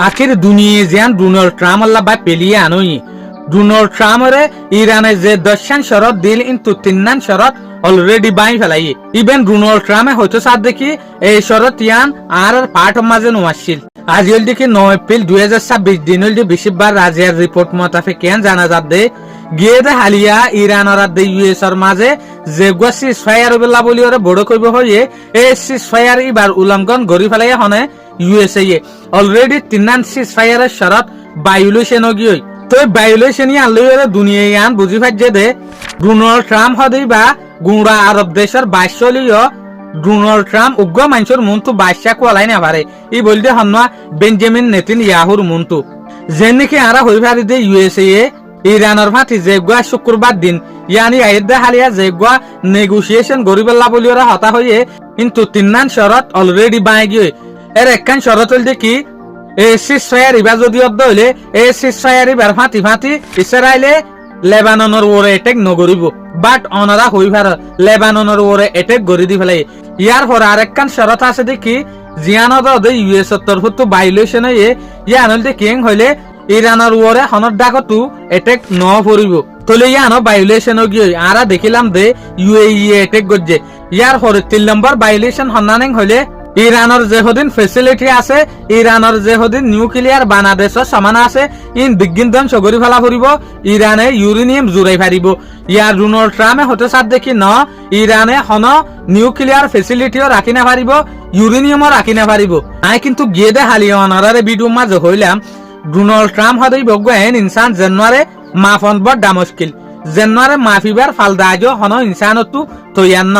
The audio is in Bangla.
আখির দুনিয়ে যেন ডোনাল্ড ট্রাম্প আল্লাহ বা পেলিয়ে আনোই ডোনাল্ড ট্রাম্পরে ইরানে যে 10 শরত দিল কিন্তু 3 শরত অলরেডি বাই ফেলাই ইভেন ডোনাল্ড ট্রাম্পে হয়তো সাথ দেখি এই শরত ইয়ান আর পার্ট মাঝে নোয়াছিল আজ হল দেখি 9 এপ্রিল 2026 দিন হল যে বেশিরভাগ রাজিয়ার রিপোর্ট মোতাবেক কেন জানা যাবে গিয়ে দে হালিয়া ইরান আর দে ইউএস এর মাঝে যে গোসি ফায়ার বেলা বলি ওরে বড় কইব হয়ে এই সিস ফায়ার এবার উল্লঙ্ঘন গরি ফেলাই হনে ইউএসএ অলরেডি 3 সিস ফায়ারের শরত ভায়োলেশন গিয়ে তো ভায়োলেশন আনলে দুনিয়া ইয়ান বুঝি পাচ্ছে দে ডোনাল্ড ট্রাম্প হদেই বা গুঁড়া আরব দেশের 22 ডোনাল্ড ট্রাম্প উগ্র মানুষের মনটু 22 কোয়ালাই না পারে ই বলতে হন্না বেঞ্জামিন নেতানিয়াহুর মনটু যে নাকি আরা হই পারি দে ইউএসএ ইরানের ফাটি যেগুয়া শুক্রবার দিন ইয়ানি আইদা হালিয়া যেগুয়া নেগোসিয়েশন গরিবেল্লা বলি ওরা হতা হয়ে কিন্তু 3 শরত অলরেডি বাই গিয়ে এর একখান শরত হল দেখি এই সিস ফায়ার ইবা যদি অর্ধ হইলে এই সিস ফায়ার ইবার ফাটি ফাটি ইসরায়েলে লেবাননের ওরে এটেক নগরিব বাট অনারা হই ভার লেবাননের ওরে এটেক গরি দি ফেলাই ইয়ার পর আরেকখান শরত আছে দেখি জিয়ানত ইউএস তরফ তো ভায়োলেশন হয়ে ইয়ান হল দেখি হইলে ইরানের ওরে হনত ডাকতু এটেক ন পড়িব তলে ইয়ানো ভায়োলেশন গিয়ে আরা দেখিলাম দে ইউএই এটেক গজ্জে ইয়ার পরে 3 নম্বর ভায়োলেশন হন্নানেং হইলে ইরানের যেহদিন ফেসিলিটি আছে ইরানের যেহদিন নিউক্লিয়ার বাংলাদেশের সমান আছে ইন বিজ্ঞান ধ্বংস করি ফেলা ফুরিব ইরানে ইউরেনিয়াম জুড়াই ফারিব ইয়ার ডোনাল্ড ট্রাম্পে হতে সাথ দেখি ন ইরানে হন নিউক্লিয়ার ফেসিলিটিও রাখি না পারিব ইউরেনিয়ামও রাখি না পারিব আই কিন্তু গিয়ে দে হালিয়া অনারে ভিডিও মাঝে হইলাম ডোনাল্ড ট্রাম্প হদেই বগুয়েন ইনসান জেনুয়ারে মাফন বড় মুশকিল জেনুয়ারে মাফিবার ফালদাজো হন ইনসানতু তৈয়ান ন